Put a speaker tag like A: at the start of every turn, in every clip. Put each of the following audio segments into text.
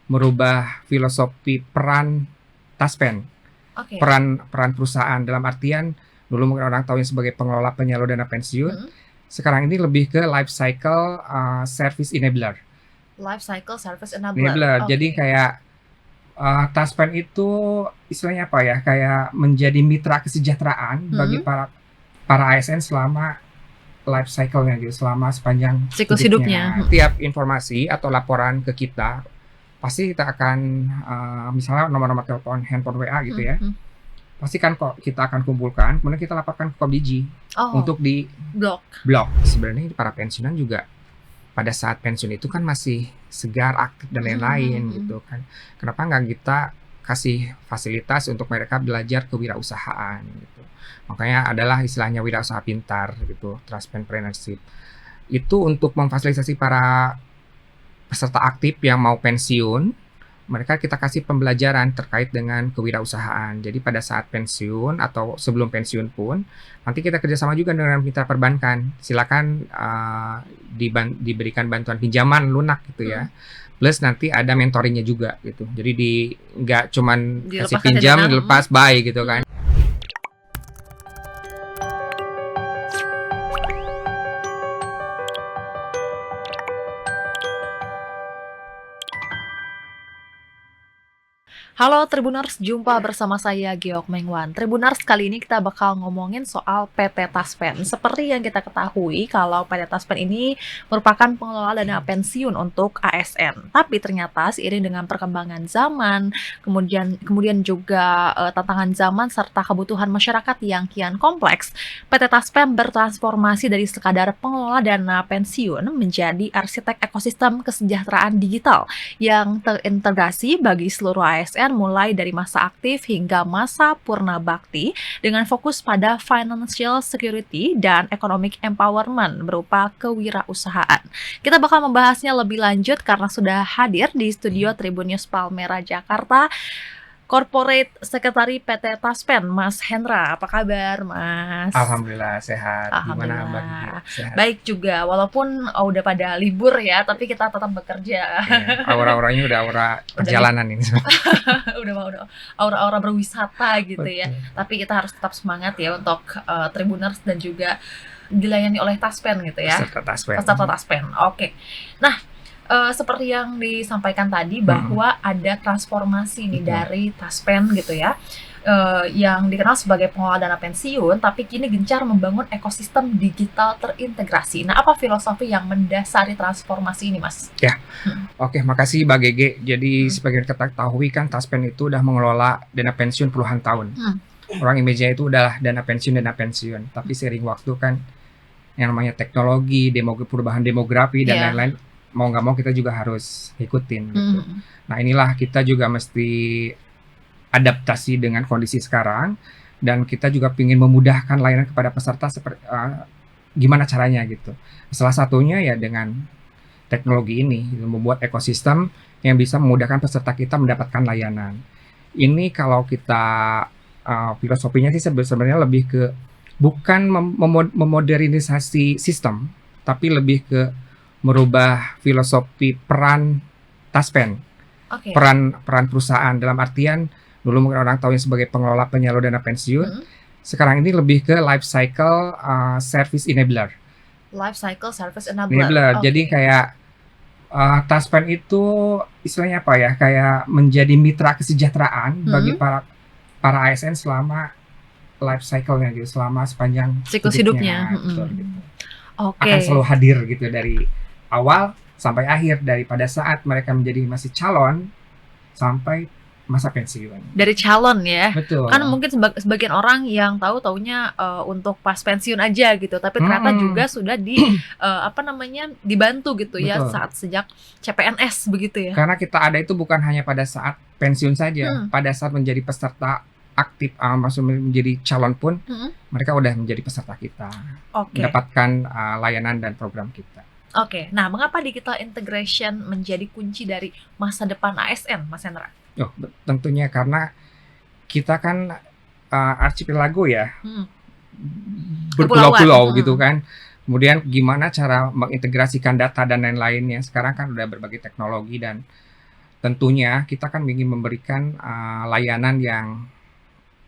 A: merubah filosofi peran Taspen,
B: Oke.
A: peran perusahaan dalam artian dulu mungkin orang tahunya sebagai pengelola penyalur dana pensiun,
B: Mhm.
A: sekarang ini lebih ke life cycle service enabler.
B: Life cycle service enabler.
A: Jadi
B: Oke.
A: kayak Taspen itu istilahnya apa ya? Kayak menjadi mitra kesejahteraan bagi
B: Mhm.
A: para ASN selama life cycle-nya gitu, selama sepanjang
B: Siklus hidupnya.
A: hidupnya. Tiap informasi atau laporan ke kita, pasti kita akan misalnya nomor-nomor telepon, handphone WA gitu ya,
B: Mhm.
A: pasti kan kok kita akan kumpulkan, kemudian kita laporkan ke Komdigi
B: Oh,
A: untuk di
B: blok.
A: blok. Sebenarnya para pensiunan juga pada saat pensiun itu kan masih segar, aktif dan lain-lain gitu kan. Kenapa nggak kita kasih fasilitas untuk mereka belajar kewirausahaan gitu. Makanya adalah istilahnya wirausaha pintar gitu, Transpreneurship. Itu untuk memfasilitasi para peserta aktif yang mau pensiun, mereka kita kasih pembelajaran terkait dengan kewirausahaan. Jadi pada saat pensiun atau sebelum pensiun pun, nanti kita kerjasama juga dengan mitra perbankan. Silakan diberikan bantuan pinjaman lunak gitu ya. Plus nanti ada mentoringnya juga gitu. Jadi nggak cuman kasih
B: Dilepaskan
A: pinjam,
B: dana.
A: dilepas bye gitu kan.
B: Halo Tribuners, jumpa bersama saya Geok Mengwan. Tribuners, kali ini kita bakal ngomongin soal PT Taspen. Seperti yang kita ketahui, kalau PT Taspen ini merupakan pengelola dana pensiun untuk ASN. Tapi ternyata seiring dengan perkembangan zaman, kemudian juga tantangan zaman serta kebutuhan masyarakat yang kian kompleks, PT Taspen bertransformasi dari sekadar pengelola dana pensiun menjadi arsitek ekosistem kesejahteraan digital yang terintegrasi bagi seluruh ASN mulai dari masa aktif hingga masa purna bakti dengan fokus pada financial security dan economic empowerment berupa kewirausahaan. Kita bakal membahasnya lebih lanjut karena sudah hadir di studio Tribun News Palmera Jakarta Corporate Secretary PT Taspen, Mas Hendra. Apa kabar, Mas?
A: Alhamdulillah sehat. Gimana Mbak Gigi?
B: Alhamdulillah.
A: Sehat.
B: Baik juga, walaupun udah pada libur ya, tapi kita tetap bekerja.
A: Iya, aura-auranya udah aura perjalanan ini.
B: udah aura-aura berwisata gitu ya.
A: Betul.
B: Tapi kita harus tetap semangat ya untuk Tribuners dan juga dilayani oleh Taspen gitu ya.
A: Peserta Taspen.
B: Peserta Taspen. Oke. Nah, seperti yang disampaikan tadi bahwa ada transformasi nih dari Taspen gitu ya, yang dikenal sebagai pengelola dana pensiun, tapi kini gencar membangun ekosistem digital terintegrasi. Nah, apa filosofi yang mendasari transformasi ini, Mas?
A: Ya, oke, makasih Mbak Gege. Jadi sebagian kita ketahui kan Taspen itu udah mengelola dana pensiun puluhan tahun. Orang image-nya itu udah dana pensiun. Tapi seiring waktu kan yang namanya teknologi, perubahan demografi dan lain-lain, mau nggak mau kita juga harus ikutin gitu. Nah, inilah kita juga mesti adaptasi dengan kondisi sekarang, dan kita juga ingin memudahkan layanan kepada peserta seperti gimana caranya gitu. Salah satunya ya dengan teknologi ini, membuat ekosistem yang bisa memudahkan peserta kita mendapatkan layanan. Ini kalau kita filosofinya sih sebenarnya lebih ke bukan memodernisasi sistem, tapi lebih ke merubah filosofi peran Taspen, peran perusahaan dalam artian dulu mungkin orang tahunya sebagai pengelola penyalur dana pensiun, sekarang ini lebih ke life cycle service enabler.
B: Life cycle service enabler.
A: Jadi kayak Taspen itu istilahnya apa ya? Kayak menjadi mitra kesejahteraan bagi para ASN selama life cycle-nya gitu, selama sepanjang
B: siklus hidupnya.
A: Gitu. Akan selalu hadir gitu dari awal sampai akhir, daripada saat mereka menjadi masih calon sampai masa pensiun.
B: Dari calon ya.
A: Betul.
B: Kan mungkin sebagian orang yang taunya untuk pas pensiun aja gitu, tapi ternyata juga sudah dibantu gitu. Betul. Ya sejak CPNS begitu ya.
A: Karena kita ada itu bukan hanya pada saat pensiun saja, pada saat menjadi peserta aktif, maksudnya menjadi calon pun, mereka udah menjadi peserta kita, mendapatkan layanan dan program kita.
B: Oke, nah mengapa digital integration menjadi kunci dari masa depan ASN, Mas Hendra?
A: Tentunya karena kita kan archipelago ya, berpulau-pulau gitu kan. Kemudian gimana cara mengintegrasikan data dan lain-lainnya. Sekarang kan udah berbagai teknologi dan tentunya kita kan ingin memberikan layanan yang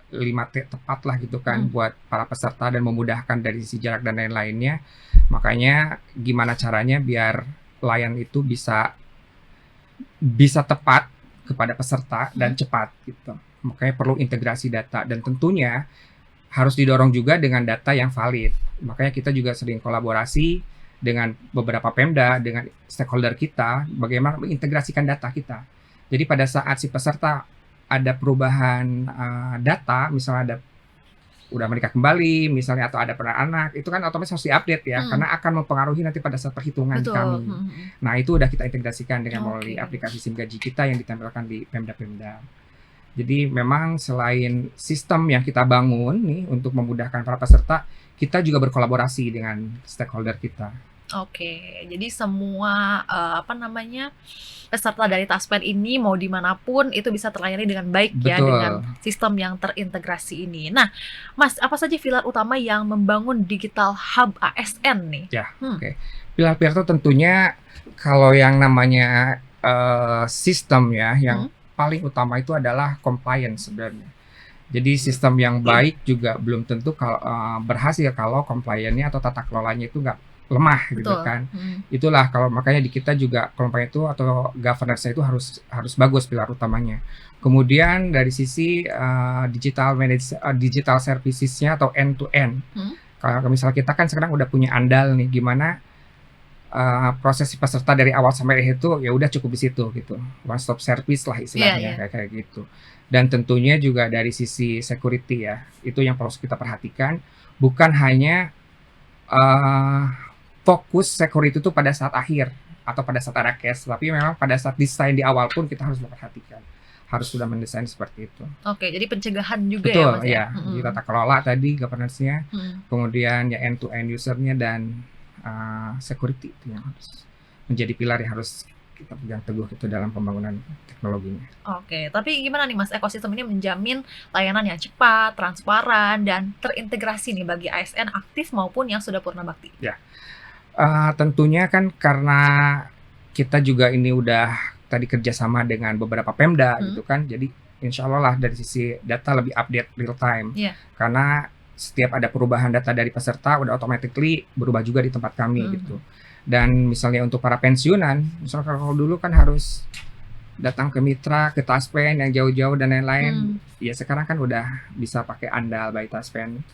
A: 5T tepat lah gitu kan buat para peserta dan memudahkan dari sisi jarak dan lain-lainnya. Makanya gimana caranya biar layan itu bisa tepat kepada peserta dan cepat gitu. Makanya perlu integrasi data dan tentunya harus didorong juga dengan data yang valid. Makanya kita juga sering kolaborasi dengan beberapa Pemda, dengan stakeholder kita, bagaimana mengintegrasikan data kita. Jadi pada saat si peserta ada perubahan data, misalnya ada udah menikah kembali, misalnya atau ada anak, itu kan otomatis harus diupdate ya, karena akan mempengaruhi nanti pada saat perhitungan kami. Nah itu udah kita integrasikan dengan melalui aplikasi SIM Gaji kita yang ditampilkan di Pemda-Pemda. Jadi memang selain sistem yang kita bangun nih untuk memudahkan para peserta, kita juga berkolaborasi dengan stakeholder kita.
B: Oke, jadi semua peserta dari Taspen ini mau dimanapun itu bisa terlayani dengan baik ya dengan sistem yang terintegrasi ini. Nah, Mas, apa saja pilar utama yang membangun digital hub ASN nih?
A: Ya, oke. Pilar-pilar itu tentunya kalau yang namanya sistem ya, yang paling utama itu adalah compliance sebenarnya. Jadi sistem yang baik juga belum tentu kalau berhasil kalau compliance-nya atau tata kelolanya itu nggak lemah gitu kan. Itulah kalau makanya di kita juga compliance itu atau governance itu harus bagus pilar utamanya. Kemudian dari sisi digital services-nya atau end to end. Kalau misalnya kita kan sekarang udah punya andal nih gimana proses peserta dari awal sampai akhir itu ya udah cukup di situ gitu. One stop service lah istilahnya kayak gitu. Dan tentunya juga dari sisi security ya. Itu yang perlu kita perhatikan, bukan hanya fokus security itu pada saat akhir atau pada saat ada case, tapi memang pada saat desain di awal pun kita harus memperhatikan, harus sudah mendesain seperti itu.
B: Oke, jadi pencegahan juga
A: betul,
B: ya Mas
A: ya. Di tata kelola tadi governance-nya, kemudian ya end to end user-nya dan security itu yang harus menjadi pilar yang harus kita pegang teguh itu dalam pembangunan teknologinya.
B: Oke, tapi gimana nih Mas, ekosistem ini menjamin layanan yang cepat, transparan, dan terintegrasi nih bagi ASN aktif maupun yang sudah purna bakti?
A: Ya, tentunya kan karena kita juga ini udah tadi kerjasama dengan beberapa Pemda gitu kan, jadi insya Allah lah dari sisi data lebih update real time. Karena setiap ada perubahan data dari peserta udah automatically berubah juga di tempat kami gitu. Dan misalnya untuk para pensiunan, misalnya kalau dulu kan harus datang ke mitra, ke Taspen yang jauh-jauh dan lain-lain. Ya sekarang kan udah bisa pakai andal by Taspen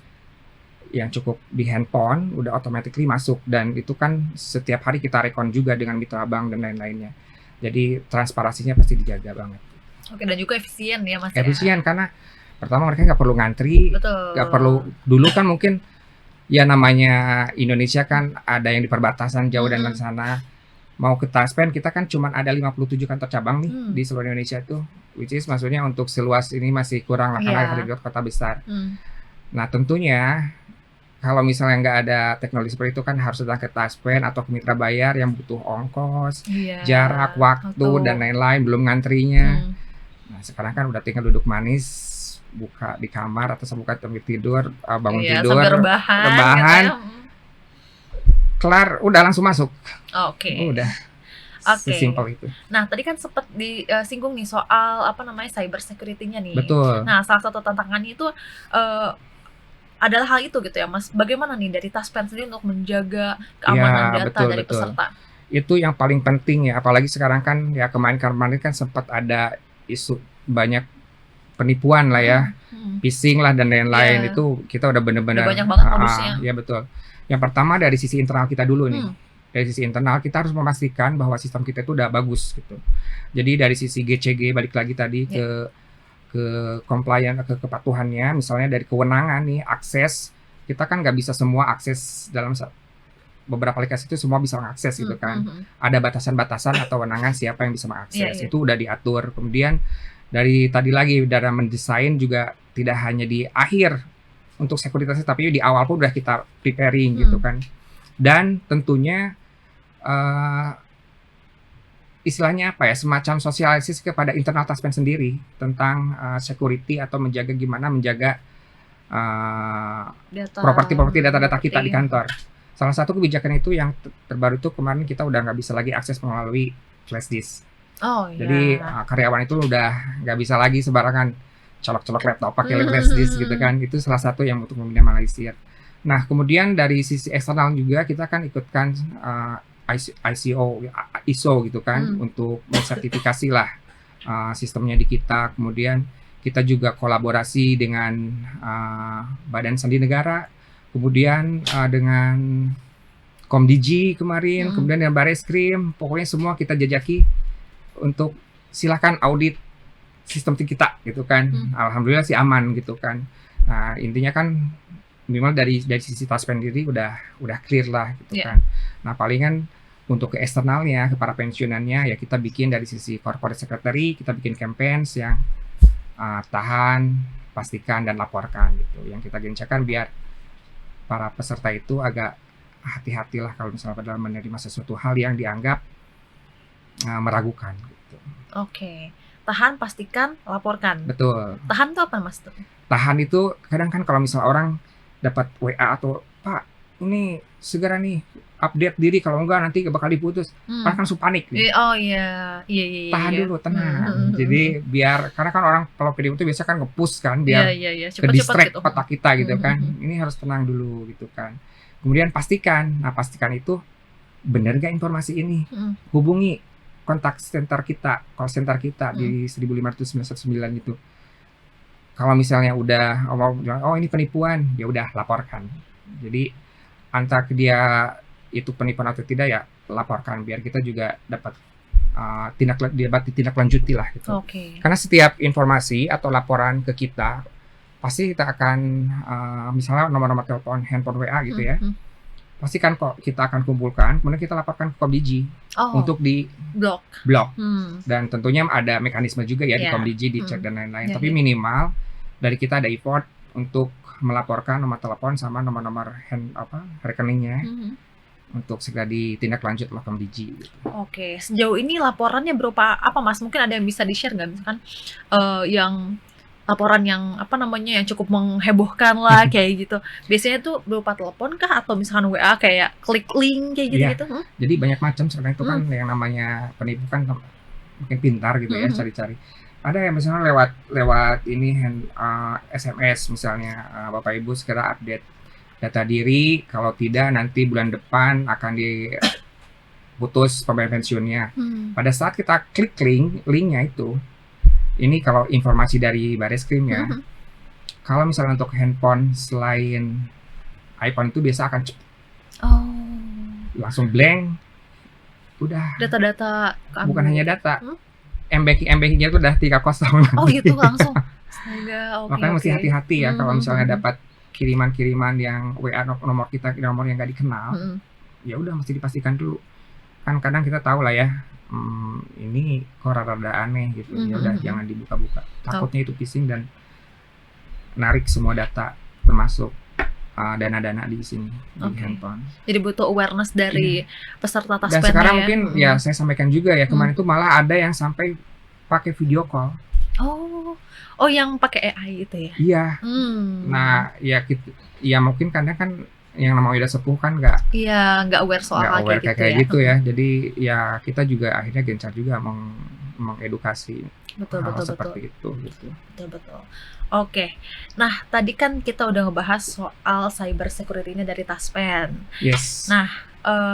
A: yang cukup di handphone, udah automatically masuk. Dan itu kan setiap hari kita rekon juga dengan mitra bank dan lain-lainnya. Jadi transparansinya pasti dijaga banget.
B: Oke, dan juga efisien ya Mas.
A: Efisien karena pertama mereka nggak perlu ngantri, nggak perlu, dulu kan mungkin ya namanya Indonesia kan ada yang di perbatasan jauh dan di sana. Mau ke Taspen kita kan cuma ada 57 kantor cabang nih di seluruh Indonesia itu, which is maksudnya untuk seluas ini masih kurang lah karena ada kota besar. Nah tentunya kalau misalnya nggak ada teknologi seperti itu kan harus datang ke Taspen atau ke mitra bayar yang butuh ongkos, jarak, waktu dan lain-lain, belum ngantrinya. Nah sekarang kan udah tinggal duduk manis, buka di kamar atau buka tempat tidur, bangun tidur, rebahan, kelar, udah langsung masuk. Udah. Sesimpel itu.
B: Nah, tadi kan sempat disinggung nih soal cyber security-nya nih.
A: Betul.
B: Nah, salah satu tantangannya itu adalah hal itu gitu ya, Mas. Bagaimana nih dari Taspen sendiri untuk menjaga keamanan data dari peserta?
A: Itu yang paling penting ya, apalagi sekarang kan ya kemarin kan sempat ada isu banyak penipuan lah ya, phishing lah dan lain-lain. Itu kita udah benar-benar
B: banyak banget modusnya.
A: Ya betul. Yang pertama dari sisi internal kita dulu nih. Dari sisi internal kita harus memastikan bahwa sistem kita itu udah bagus gitu. Jadi dari sisi GCG balik lagi tadi ke compliance, ke kepatuhannya, misalnya dari kewenangan nih, akses, kita kan nggak bisa semua akses dalam beberapa aplikasi itu semua bisa mengakses gitu kan. Ada batasan-batasan atau wewenangan siapa yang bisa mengakses, itu udah diatur. Kemudian dari tadi lagi dalam mendesain juga tidak hanya di akhir untuk sekuritasnya, tapi di awal pun udah kita preparing gitu kan. Dan tentunya istilahnya apa ya, semacam sosialisasi kepada internal Taspen sendiri tentang security atau gimana menjaga properti data-data kita di kantor. Salah satu kebijakan itu yang terbaru itu kemarin kita udah nggak bisa lagi akses melalui flash disk.
B: Oh
A: Jadi
B: ya.
A: karyawan itu udah nggak bisa lagi sembarangan colok-colok laptop pakai flash disk gitu kan. Itu salah satu yang untuk meminimalisir. Nah, kemudian dari sisi eksternal juga kita kan ikutkan ISO gitu kan untuk mensertifikasi lah sistemnya di kita. Kemudian kita juga kolaborasi dengan Badan Sandi Negara, kemudian dengan Komdigi kemarin, kemudian dengan Bareskrim, pokoknya semua kita jajaki untuk silakan audit sistem kita gitu kan. Alhamdulillah sih aman gitu kan. Nah, intinya kan minimal dari sisi taspen diri udah clear lah gitu kan. Nah, palingan untuk ke eksternalnya, ke para pensiunannya ya kita bikin dari sisi corporate secretary, kita bikin campaigns yang tahan, pastikan dan laporkan gitu. Yang kita gencarkan biar para peserta itu agak hati-hatilah kalau misalnya dalam menerima sesuatu hal yang dianggap meragukan gitu.
B: Oke. Tahan, pastikan, laporkan.
A: Betul.
B: Tahan itu apa Mas?
A: Tahan itu kadang kan kalau misalnya orang dapat WA atau Pak ini segera nih update diri, kalau enggak nanti bakal diputus. Orang kan langsung panik nih.
B: Oh iya. Iya.
A: Tahan dulu, tenang. Jadi biar karena kan orang kalau PDU itu biasa kan nge-push kan biar ke distract gitu otak kita gitu kan. Ini harus tenang dulu gitu kan. Kemudian pastikan. Nah, pastikan itu benar gak informasi ini. Hubungi kontak center kita, call center kita di 15999 itu. Kalau misalnya udah oh ini penipuan, ya udah laporkan. Jadi antara dia itu penipuan atau tidak ya laporkan biar kita juga dapat tindak lanjuti lah gitu. Karena setiap informasi atau laporan ke kita pasti kita akan misalnya nomor-nomor telepon, handphone WA gitu ya. Pasti kan kok kita akan kumpulkan, kemudian kita laporkan ke Komdigi untuk di blok. Dan tentunya ada mekanisme juga ya di Komdigi, dicek dan lain-lain. Tapi minimal dari kita ada effort untuk melaporkan nomor telepon sama nomor-nomor rekeningnya untuk segera ditindak lanjut oleh Komdigi. Gitu.
B: Oke, sejauh ini laporannya berupa apa Mas? Mungkin ada yang bisa di-share nggak? Misalkan yang laporan yang yang cukup menghebohkan lah kayak gitu. Biasanya tuh berupa telepon kah atau misalkan WA kayak klik link kayak gitu-gitu?
A: Jadi banyak macam sekarang itu kan yang namanya penipu kan mungkin pintar gitu ya cari-cari. Ada yang misalnya lewat ini SMS misalnya Bapak Ibu segera update data diri, kalau tidak nanti bulan depan akan diputus pembayaran pensiunnya. Pada saat kita klik linknya itu, ini kalau informasi dari Bareskrim ya. Kalau misalnya untuk handphone selain iPhone itu biasa akan langsung blank. Udah.
B: Data-data
A: bukan hanya data. M-Banking-nya itu udah 3 kosong.
B: Oh gitu langsung.
A: Makanya mesti hati-hati ya kalau misalnya dapat kiriman-kiriman yang WA nomor kita, nomor yang nggak dikenal. Ya udah mesti dipastikan dulu. Kan kadang kita tahu lah ya. Ini kok rada aneh gitu. Ya udah jangan dibuka-buka. Takutnya itu phishing dan narik semua data termasuk dana-dana di sini di handphone.
B: Jadi butuh awareness dari peserta taspen.
A: Dan sekarang mungkin ya saya sampaikan juga ya kemarin itu malah ada yang sampai pakai video call.
B: Oh yang pakai AI itu ya?
A: Iya. Nah ya mungkin kadang kan yang namanya udah sepuh kan nggak
B: aware soal
A: kayak gitu ya. Jadi ya kita juga akhirnya gencar juga mengedukasi
B: betul
A: seperti itu gitu.
B: Betul. Oke. Nah, tadi kan kita udah ngebahas soal cyber security ini dari Taspen.
A: Yes.
B: Nah,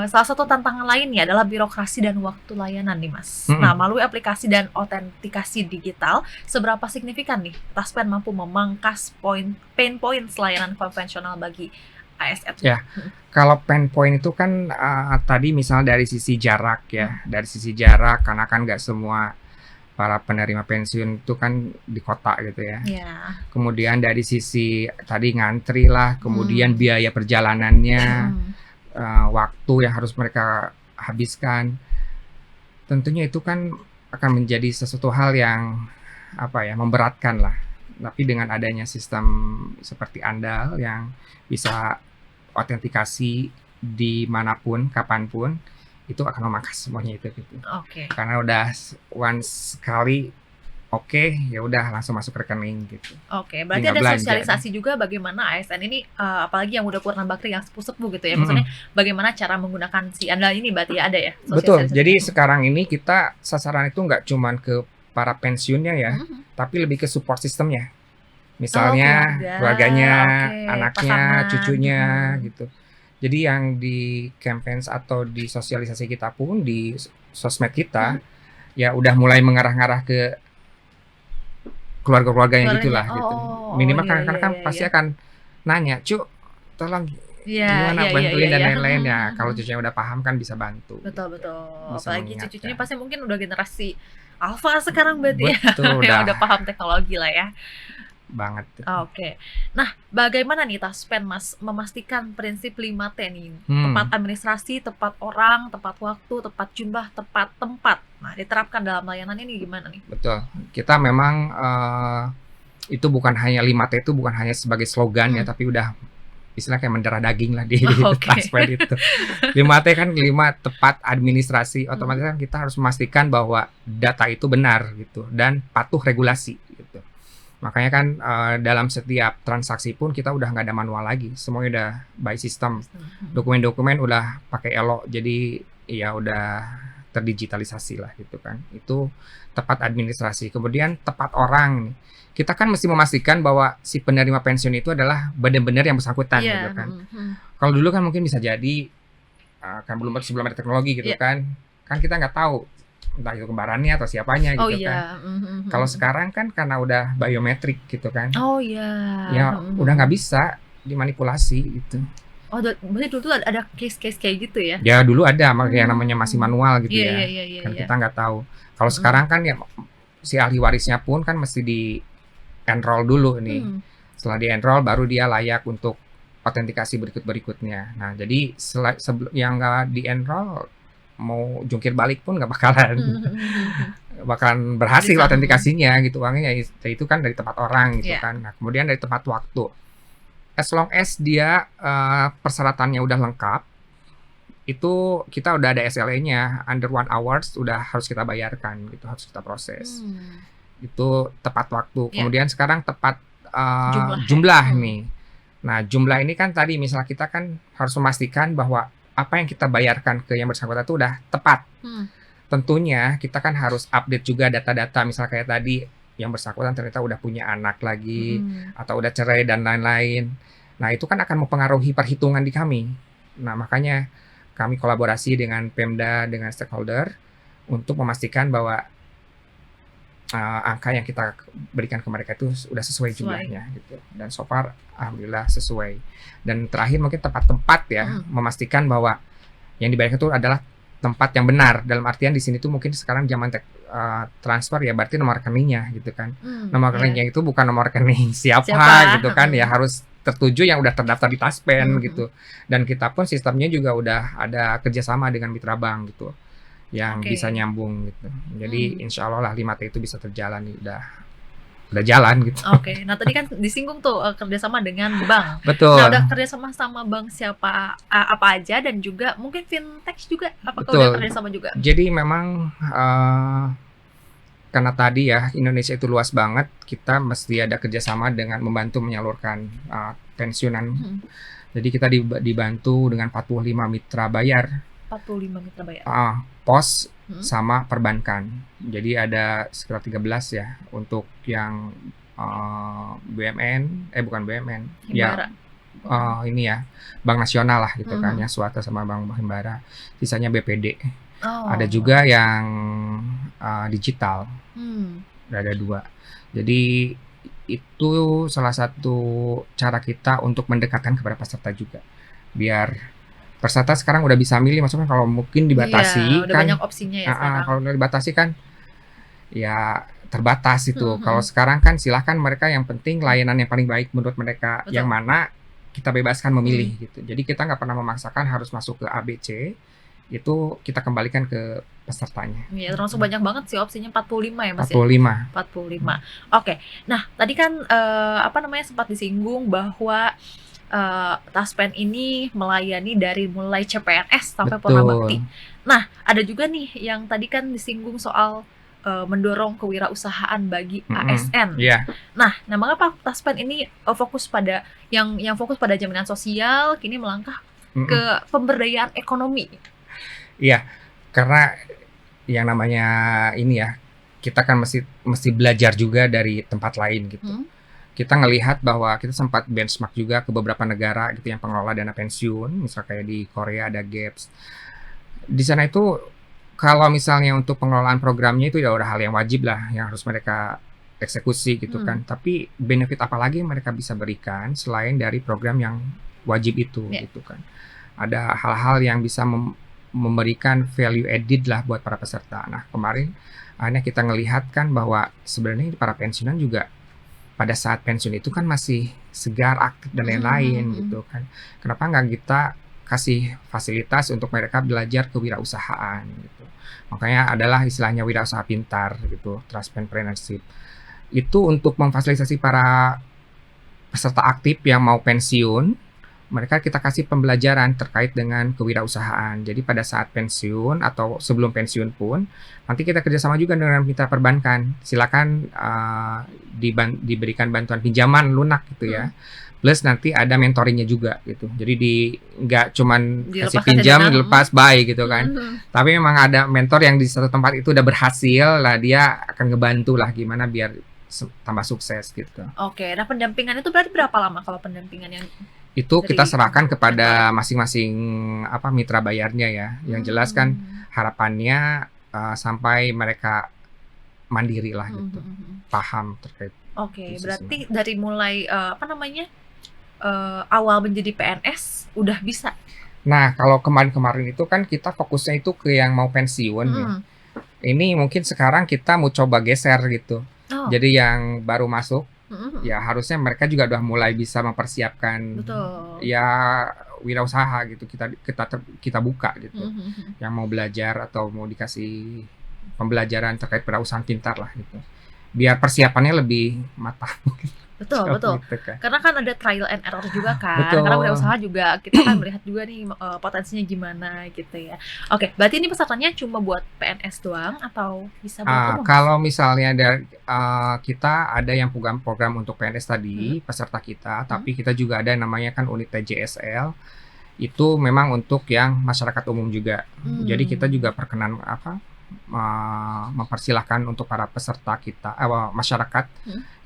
B: salah satu tantangan lainnya adalah birokrasi dan waktu layanan nih Mas. Nah, melalui aplikasi dan autentikasi digital, seberapa signifikan nih Taspen mampu memangkas pain points layanan konvensional bagi ASN?
A: Ya, kalau pain point itu kan tadi misalnya dari sisi jarak ya, dari sisi jarak karena kan nggak semua para penerima pensiun itu kan di kota gitu ya. Kemudian dari sisi tadi ngantri lah, kemudian biaya perjalanannya, waktu yang harus mereka habiskan, tentunya itu kan akan menjadi sesuatu hal yang memberatkan lah. Tapi dengan adanya sistem seperti Andal yang bisa autentikasi dimanapun, kapanpun, itu akan memangkas semuanya itu gitu. Karena udah once sekali oke, ya udah langsung masuk rekening gitu.
B: Oke, berarti
A: Tinggal
B: ada
A: belanja deh.
B: sosialisasi juga bagaimana ASN ini, apalagi yang udah Purna Bakti yang sepuh-sepuh gitu ya,
A: Mhm.
B: maksudnya bagaimana cara menggunakan si andalan ini berarti ya ada ya
A: Betul. Jadi
B: sosialisasinya?
A: sekarang ini kita sasaran itu nggak cuman ke para pensiunnya ya,
B: Mhm mhm.
A: tapi lebih ke support sistemnya.
B: Oh
A: Misalnya
B: keluarga,
A: keluarganya,
B: oke,
A: anaknya,
B: pasangan,
A: cucunya
B: mhm.
A: gitu. Jadi yang di campaign atau di sosialisasi kita pun di sosmed kita
B: Mhm.
A: ya udah mulai mengarah-ngarah ke keluarga-keluarganya
B: Keluarganya,
A: gitulah gitu.
B: oh,
A: Minimal
B: iya
A: kan
B: iya
A: karena kan
B: iya iya.
A: pasti akan nanya, "Cuk, tolong
B: Iya
A: gimana
B: iya iya iya
A: bantuin dan
B: iya,
A: lain-lain."
B: mhm
A: Ya
B: mhm
A: kalau
B: mhm.
A: cucunya udah paham kan bisa bantu
B: Betul
A: gitu.
B: betul,
A: Bisa
B: apalagi cucunya
A: mengingatkan.
B: pasti mungkin udah generasi alfa sekarang berarti ya,
A: Betul,
B: yang
A: udah
B: udah paham teknologi lah ya.
A: banget tuh.
B: Oke. Nah, bagaimana nih Taspen Mas memastikan prinsip 5T nih? Tepat
A: Hmm,
B: administrasi, tepat orang, tepat waktu, tepat jumlah, tepat tempat. Nah, diterapkan dalam layanan ini gimana nih?
A: betul. Kita memang itu bukan hanya 5T itu bukan hanya sebagai slogan ya,
B: Mhm.
A: tapi udah istilah kayak mendarah daging lah di
B: Oke.
A: Taspen itu. 5T kan 5 tepat administrasi,
B: Mhm.
A: otomatis kan kita harus memastikan bahwa data itu benar gitu dan patuh regulasi gitu. Makanya kan dalam setiap transaksi pun kita udah nggak ada manual lagi, semuanya udah by system.
B: Mhm.
A: Dokumen-dokumen udah pakai Elo, jadi ya udah terdigitalisasi lah gitu kan. Itu tepat administrasi. Kemudian tepat orang nih. Kita kan mesti memastikan bahwa si penerima pensiun itu adalah benar-benar yang bersangkutan
B: Iya,
A: gitu kan.
B: mhm mhm.
A: Kalau dulu kan mungkin bisa jadi kan sebelum ada teknologi gitu
B: Iya.
A: kan. Kan kita nggak tahu entah itu kembarannya atau siapanya
B: Oh
A: gitu kan.
B: iya, mhm mhm
A: Kalau
B: mhm.
A: sekarang kan karena udah biometrik gitu kan,
B: Oh iya,
A: ya
B: mhm
A: udah nggak
B: mhm.
A: bisa dimanipulasi gitu.
B: Oh berarti dulu tuh ada case-case kayak gitu ya?
A: Ya dulu ada yang namanya masih
B: Mmm.
A: manual gitu
B: Iya iya
A: ya,
B: iya iya
A: kan
B: iya.
A: kita nggak tahu. Kalau
B: Mhm.
A: sekarang kan ya si ahli warisnya pun kan mesti di-enroll dulu nih.
B: Mmm.
A: Setelah di-enroll baru dia layak untuk autentikasi berikut-berikutnya. Nah jadi sebelum yang nggak di-enroll mau jungkir balik pun nggak bakalan
B: Mhm mhm mhm mhm.
A: bakalan berhasil
B: Bisa, mhm.
A: autentikasinya gitu, uangnya itu kan dari tempat orang gitu
B: Iya.
A: kan. Nah kemudian dari tempat waktu. As long as dia persyaratannya udah lengkap, itu kita udah ada SLA-nya, under 1 hours udah harus kita bayarkan gitu, harus kita proses.
B: Mmm.
A: Itu tepat waktu.
B: Iya,
A: Kemudian sekarang tepat
B: jumlah ya?
A: jumlah
B: Mhm.
A: nih. Nah, jumlah ini kan tadi misal kita kan harus memastikan bahwa apa yang kita bayarkan ke yang bersangkutan itu udah tepat.
B: Mhm.
A: Tentunya kita kan harus update juga data-data, misal kayak tadi yang bersangkutan ternyata udah punya anak lagi
B: Mhm.
A: atau udah cerai dan lain-lain. Nah, itu kan akan mempengaruhi perhitungan di kami. Nah, makanya kami kolaborasi dengan Pemda, dengan stakeholder untuk memastikan bahwa angka yang kita berikan ke mereka itu udah sesuai
B: Sesuai.
A: jumlahnya gitu. Dan so far alhamdulillah sesuai. Dan terakhir mungkin tepat tempat ya,
B: Mhm.
A: memastikan bahwa yang dibayarkan itu adalah tempat yang benar. Dalam artian di sini tuh mungkin sekarang zaman transfer ya berarti nomor rekeningnya gitu kan. Nomor
B: Iya.
A: rekeningnya itu bukan nomor rekening siapa
B: Siapa?
A: gitu kan ya,
B: Mhm.
A: harus tertuju yang udah terdaftar di Taspen
B: Mhm mhm.
A: gitu. Dan kita pun sistemnya juga udah ada kerjasama dengan mitra bank gitu yang
B: Oke.
A: bisa nyambung gitu. Jadi
B: Mmm.
A: insya Allah lah 5T itu bisa terjalan nih, udah jalan gitu.
B: Oke. Nah tadi kan disinggung tuh, kerjasama dengan bank. Nah
A: Betul,
B: udah kerjasama sama bank siapa apa aja dan juga mungkin fintech juga, apakah udah
A: betul.
B: kerjasama juga?
A: Jadi memang karena tadi ya Indonesia itu luas banget, kita mesti ada kerjasama dengan membantu menyalurkan pensiunan.
B: Mhm.
A: Jadi kita dibantu dengan 45 mitra bayar,
B: 45 mitra bayar.
A: pos
B: Mhm.
A: sama perbankan. Jadi ada sekitar 13 ya untuk yang BUMN, bukan BUMN, ya
B: Himbara. Mhm.
A: ini ya Bank Nasional lah gitu kan
B: Mhm.
A: ya, Swasta sama Bank Himbara. Sisanya BPD. Ada
B: Oh.
A: juga yang digital.
B: Mmm.
A: Ada 2. Jadi itu salah satu cara kita untuk mendekatkan kepada peserta juga. Biar peserta sekarang udah bisa milih, maksudnya kalau mungkin
B: Iya,
A: dibatasi
B: udah banyak
A: kan
B: opsinya ya sekarang.
A: kalau udah dibatasi kan ya terbatas
B: Mhm
A: itu. Kalau
B: mhm.
A: sekarang kan silahkan mereka yang penting layanan yang paling baik menurut mereka yang
B: Betul.
A: mana kita bebaskan
B: Mhm.
A: memilih gitu. Jadi kita nggak pernah memaksakan harus masuk ke A, B, C, itu kita kembalikan ke pesertanya.
B: Iya, termasuk banyak banget sih opsinya 45 ya, Mas, ya?
A: 45.
B: 45. Oke. Nah, tadi kan, apa namanya, sempat disinggung bahwa, Taspen ini melayani dari mulai CPNS sampai Purna Bakti.
A: Betul.
B: Nah, ada juga nih yang tadi kan disinggung soal mendorong kewirausahaan bagi ASN.
A: Iya.
B: Nah, mengapa Taspen ini fokus pada yang fokus pada jaminan sosial, kini melangkah ke pemberdayaan ekonomi?
A: Iya, karena yang namanya ini ya, kita kan mesti belajar juga dari tempat lain gitu. Kita ngelihat bahwa kita sempat benchmark juga ke beberapa negara gitu yang pengelola dana pensiun, misal kayak di Korea ada GAPS. Di sana itu kalau misalnya untuk pengelolaan programnya itu ya udah hal yang wajib lah yang harus mereka eksekusi gitu kan. Tapi benefit apa lagi yang mereka bisa berikan selain dari program yang wajib itu gitu kan. Ada hal-hal yang bisa memberikan value added lah buat para peserta. Nah, kemarin akhirnya kita ngelihat kan bahwa sebenarnya para pensiunan juga pada saat pensiun itu kan masih segar, aktif dan lain-lain gitu kan. Kenapa nggak kita kasih fasilitas untuk mereka belajar kewirausahaan gitu. Makanya adalah istilahnya wirausaha pintar gitu, Trustpreneurship. Itu untuk memfasilitasi para peserta aktif yang mau pensiun, mereka kita kasih pembelajaran terkait dengan kewirausahaan. Jadi pada saat pensiun atau sebelum pensiun pun, nanti kita kerjasama juga dengan mitra perbankan. Silakan diberikan bantuan pinjaman lunak gitu ya. Plus nanti ada mentoringnya juga gitu. Jadi nggak cuman kasih pinjam dilepas bye gitu kan. Tapi memang ada mentor yang di satu tempat itu udah berhasil lah, dia akan ngebantu lah gimana biar tambah sukses gitu.
B: Oke, nah pendampingan itu berarti berapa lama kalau pendampingan yang
A: itu kita serahkan kepada masing-masing mitra bayarnya ya. Yang jelas kan harapannya sampai mereka mandiri lah gitu, paham terkait.
B: Oke, berarti dari mulai awal menjadi PNS udah bisa.
A: Nah, kalau kemarin-kemarin itu kan kita fokusnya itu ke yang mau pensiun ya. Ini mungkin sekarang kita mau coba geser gitu. Jadi yang baru masuk ya harusnya mereka juga udah mulai bisa mempersiapkan ya wirausaha gitu, kita buka gitu. Yang mau belajar atau mau dikasih pembelajaran terkait wirausahaan pintar lah gitu, biar persiapannya lebih matang.
B: Betul. Karena kan ada trial and error juga kan. Karena wirausaha juga kita kan melihat juga nih potensinya gimana gitu ya. Oke, berarti ini pesertanya cuma buat PNS doang atau bisa buat umum?
A: Kalau misalnya kita ada yang program untuk PNS tadi, peserta kita, tapi kita juga ada yang namanya kan unit TJSL. Itu memang untuk yang masyarakat umum juga. Jadi kita juga perkenan mempersilahkan untuk para peserta kita, masyarakat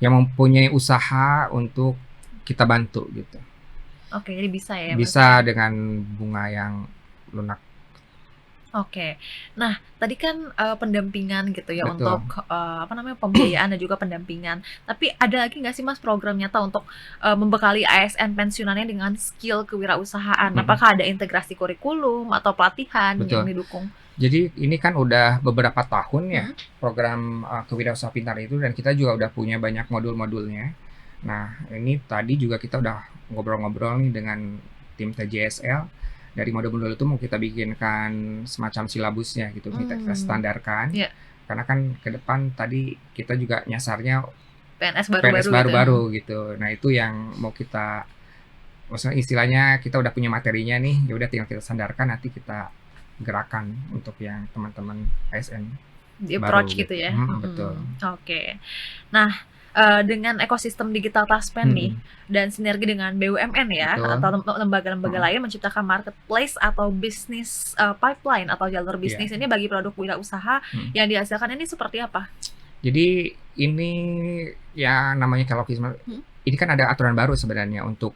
A: yang mempunyai usaha untuk kita bantu gitu.
B: Oke, jadi bisa ya?
A: Bisa dengan bunga yang lunak.
B: Oke, nah tadi kan pendampingan gitu ya. Betul. Untuk pembiayaan dan juga pendampingan. Tapi ada lagi nggak sih Mas program nyata untuk membekali ASN pensiunannya dengan skill kewirausahaan? Apakah ada integrasi kurikulum atau pelatihan yang didukung?
A: Jadi ini kan udah beberapa tahun ya program kewirausahaan pintar itu, dan kita juga udah punya banyak modul-modulnya. Nah ini tadi juga kita udah ngobrol-ngobrol nih dengan tim TJSL. Dari modul-modul itu mau kita bikinkan semacam silabusnya gitu, kita standarkan. Karena kan ke depan tadi kita juga nyasarnya
B: PNS
A: baru-baru gitu. Nah itu yang mau kita, maksudnya istilahnya kita udah punya materinya nih, ya udah tinggal kita sandarkan, nanti kita gerakan untuk yang teman-teman ASN
B: di approach gitu ya.
A: Betul.
B: Oke. Nah, dengan ekosistem digital Taspen nih dan sinergi dengan BUMN ya, atau lembaga-lembaga lain menciptakan marketplace atau bisnis pipeline atau jalur bisnis ini bagi produk wirausaha yang dihasilkan ini seperti apa?
A: Jadi ini ya namanya kalau ini kan ada aturan baru sebenarnya untuk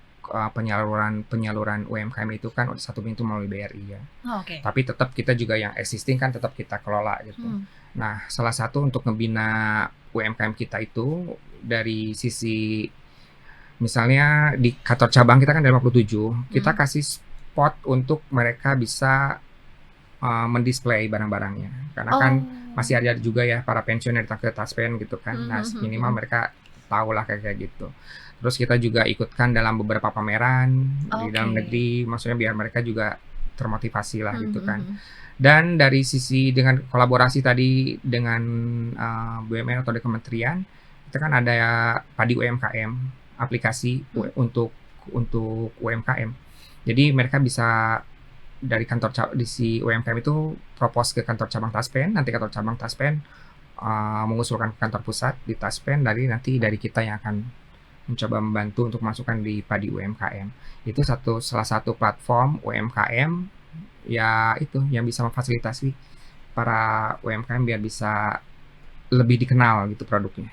A: penyaluran UMKM itu kan satu pintu melalui BRI ya. Tapi tetap kita juga yang existing kan tetap kita kelola gitu. Nah, salah satu untuk ngebina UMKM kita itu dari sisi misalnya di kantor cabang kita kan ada 57, kita kasih spot untuk mereka bisa mendisplay barang-barangnya. Karena kan masih ada juga ya para pensiuner datang ke Taspen gitu kan. Nah, minimal mereka tahu lah kayak gitu. Terus kita juga ikutkan dalam beberapa pameran di dalam negeri, maksudnya biar mereka juga termotivasi lah gitu kan. Dan dari sisi dengan kolaborasi tadi dengan BUMN atau dari kementerian, kita kan ada Padi UMKM, aplikasi untuk UMKM. Jadi mereka bisa dari kantor di si UMKM itu propose ke kantor cabang Taspen, nanti kantor cabang Taspen mengusulkan ke kantor pusat di Taspen, nanti dari kita yang akan mencoba membantu untuk masukkan di Padi UMKM. Itu salah satu platform UMKM ya itu yang bisa memfasilitasi para UMKM biar bisa lebih dikenal gitu produknya.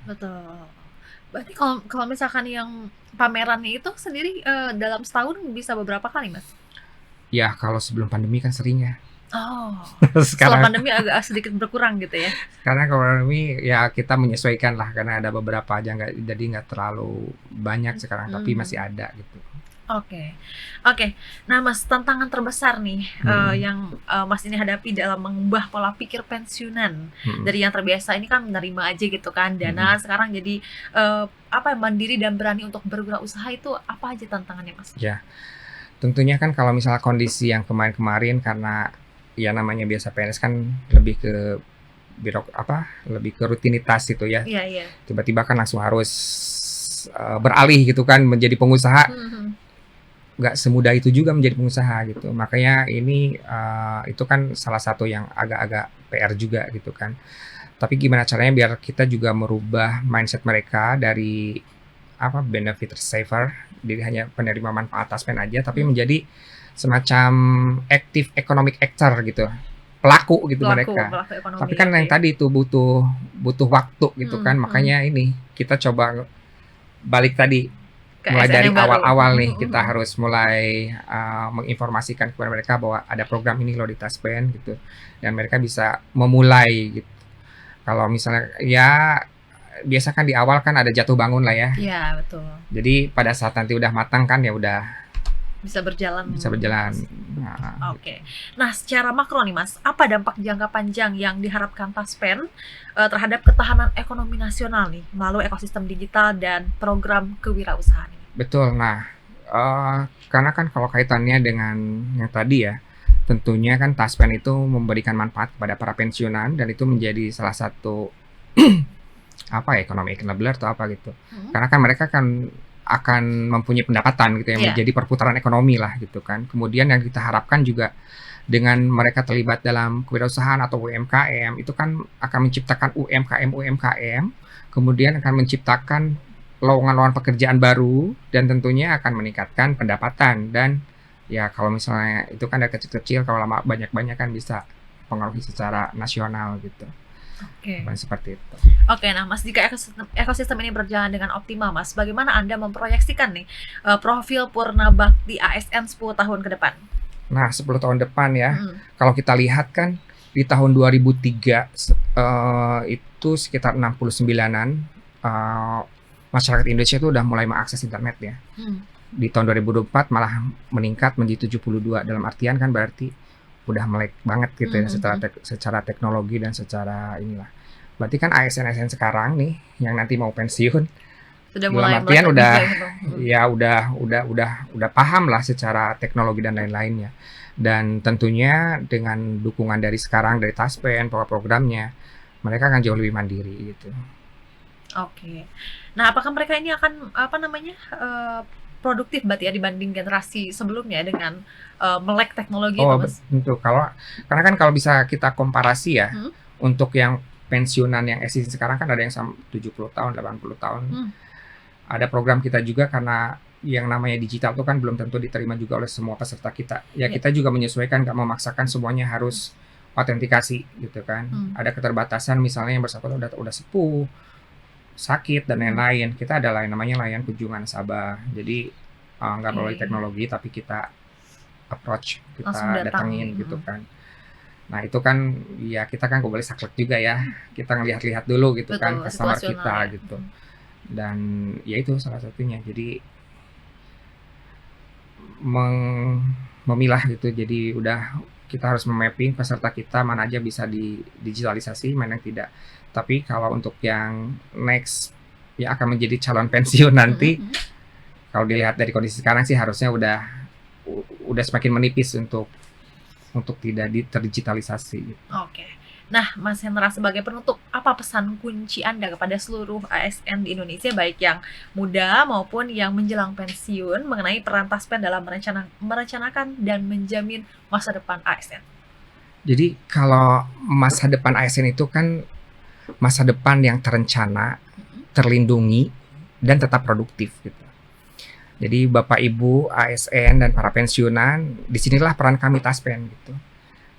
B: Betul. Berarti kalau misalkan yang pamerannya itu sendiri dalam setahun bisa beberapa kali, Mas?
A: Ya kalau sebelum pandemi kan sering ya.
B: Oh, setelah
A: Sekarang
B: pandemi agak sedikit berkurang gitu ya?
A: karena kalau pandemi ya kita menyesuaikan lah karena ada beberapa aja jadi nggak terlalu banyak sekarang tapi masih ada gitu.
B: Oke, oke. Nah, Mas, tantangan terbesar nih yang Mas ini hadapi dalam mengubah pola pikir pensiunan dari yang terbiasa ini kan menerima aja gitu kan dana, sekarang jadi mandiri dan berani untuk berwirausaha, itu apa aja tantangannya, Mas?
A: Ya, tentunya kan kalau misalnya kondisi yang kemarin-kemarin karena ya namanya biasa PNS kan lebih ke lebih ke rutinitas gitu ya.
B: Iya, iya.
A: Tiba-tiba kan langsung harus beralih gitu kan menjadi pengusaha. Nggak semudah itu juga menjadi pengusaha gitu. Makanya ini itu kan salah satu yang agak-agak PR juga gitu kan. Tapi gimana caranya biar kita juga merubah mindset mereka dari benefit saver, jadi hanya penerima manfaat Taspen aja, tapi menjadi semacam active economic actor gitu, pelaku gitu mereka.
B: Ekonomi,
A: tapi kan yang tadi itu butuh waktu gitu kan. Makanya ini kita coba balik tadi mulai dari awal-awal nih kita harus mulai menginformasikan kepada mereka bahwa ada program ini loh di Taspen gitu, dan mereka bisa memulai gitu. Kalau misalnya ya biasa kan di awal kan ada jatuh bangun lah ya.
B: Iya, betul.
A: Jadi pada saat nanti udah matang kan ya udah
B: bisa berjalan.
A: Nah,
B: Oke. Nah, secara makro nih, Mas, apa dampak jangka panjang yang diharapkan Taspen terhadap ketahanan ekonomi nasional nih melalui ekosistem digital dan program kewirausahaan ini?
A: Betul. Nah, karena kan kalau kaitannya dengan yang tadi ya, tentunya kan Taspen itu memberikan manfaat kepada para pensiunan dan itu menjadi salah satu ekonomi enabler atau apa gitu. Karena kan mereka kan akan mempunyai pendapatan gitu yang menjadi perputaran ekonomi lah gitu kan. Kemudian yang kita harapkan juga dengan mereka terlibat dalam kewirausahaan atau UMKM itu kan akan menciptakan UMKM, kemudian akan menciptakan lowongan-lowongan pekerjaan baru dan tentunya akan meningkatkan pendapatan. Dan ya kalau misalnya itu kan dari kecil-kecil, kalau lama banyak-banyak kan bisa pengaruhi secara nasional gitu.
B: Oke.
A: Seperti itu.
B: Oke, nah Mas, jika ekosistem ini berjalan dengan optimal, Mas, bagaimana Anda memproyeksikan nih profil Purnabakti ASN 10 tahun ke depan?
A: Nah, 10 tahun depan ya, kalau kita lihat kan di tahun 2003 itu sekitar 69-an masyarakat Indonesia itu udah mulai mengakses internet ya. Di tahun 2024 malah meningkat menjadi 72, dalam artian kan berarti udah melek banget gitu ya secara teknologi dan secara inilah. Berarti kan ASN sekarang nih yang nanti mau pensiun
B: sudah
A: mulai artian udah paham lah secara teknologi dan lain-lainnya. Dan tentunya dengan dukungan dari sekarang dari Taspen, programnya, mereka akan jauh lebih mandiri gitu.
B: Oke. Nah, apakah mereka ini akan produktif berarti ya dibanding generasi sebelumnya dengan melek teknologi itu, Mas?
A: Tentu. Karena kan kalau bisa kita komparasi ya, untuk yang pensiunan yang eksis sekarang kan ada yang 70 tahun, 80 tahun. Ada program kita juga karena yang namanya digital itu kan belum tentu diterima juga oleh semua peserta kita. Ya kita juga menyesuaikan, nggak memaksakan semuanya harus autentikasi gitu kan. Ada keterbatasan misalnya yang bersangkutan udah sepuh, sakit dan lain-lain. Kita ada namanya layanan kunjungan nasabah. Jadi nggak melalui teknologi tapi kita approach, kita datangin gitu kan. Nah itu kan ya kita kan boleh saklek juga ya, kita ngelihat-lihat dulu gitu. Betul, kan customer kita ya. Gitu. Dan ya itu salah satunya. Jadi memilah gitu. Jadi udah kita harus memapping peserta kita mana aja bisa digitalisasi, mana yang tidak. Tapi kalau untuk yang next ya akan menjadi calon pensiun nanti, kalau dilihat dari kondisi sekarang sih harusnya udah semakin menipis untuk tidak terdigitalisasi.
B: Oke. Nah, Mas Hendra, sebagai penutup, apa pesan kunci Anda kepada seluruh ASN di Indonesia, baik yang muda maupun yang menjelang pensiun, mengenai peran Taspen dalam merencanakan dan menjamin masa depan ASN?
A: Jadi kalau masa depan ASN itu kan masa depan yang terencana, terlindungi, dan tetap produktif gitu. Jadi Bapak Ibu ASN dan para pensiunan, disinilah peran kami Taspen gitu.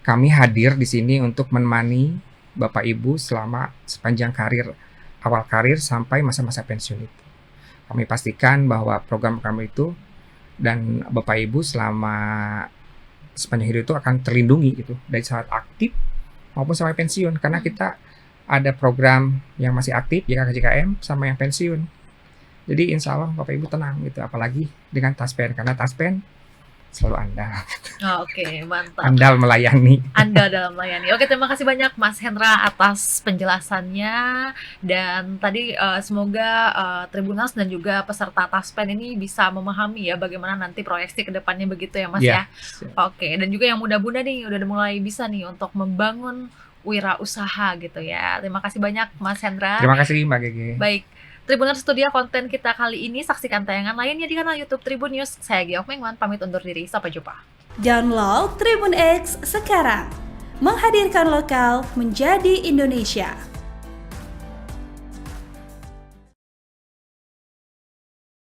A: Kami hadir di sini untuk menemani Bapak Ibu selama sepanjang awal karir sampai masa-masa pensiun itu. Kami pastikan bahwa program kami itu dan Bapak Ibu selama sepanjang hidup itu akan terlindungi gitu, dari saat aktif maupun sampai pensiun, karena kita ada program yang masih aktif JKK-JKM sama yang pensiun. Jadi insya Allah Bapak Ibu tenang gitu, apalagi dengan Taspen, karena Taspen selalu andal.
B: Oke, mantap.
A: Andal melayani.
B: Anda dalam melayani. Oke, terima kasih banyak Mas Hendra atas penjelasannya, dan tadi semoga Tribuners dan juga peserta Taspen ini bisa memahami ya bagaimana nanti proyeksi ke depannya begitu ya Mas ya. Oke, dan juga yang muda-muda nih udah mulai bisa nih untuk membangun wirausaha gitu ya. Terima kasih banyak Mas Hendra.
A: Terima kasih Mbak Gege.
B: Baik, Tribuners, studio konten kita kali ini. Saksikan tayangan lainnya di kanal YouTube Tribun News. Saya Geok Mengwan, pamit undur diri. Sampai jumpa.
C: Download Tribun X sekarang. Menghadirkan lokal menjadi Indonesia.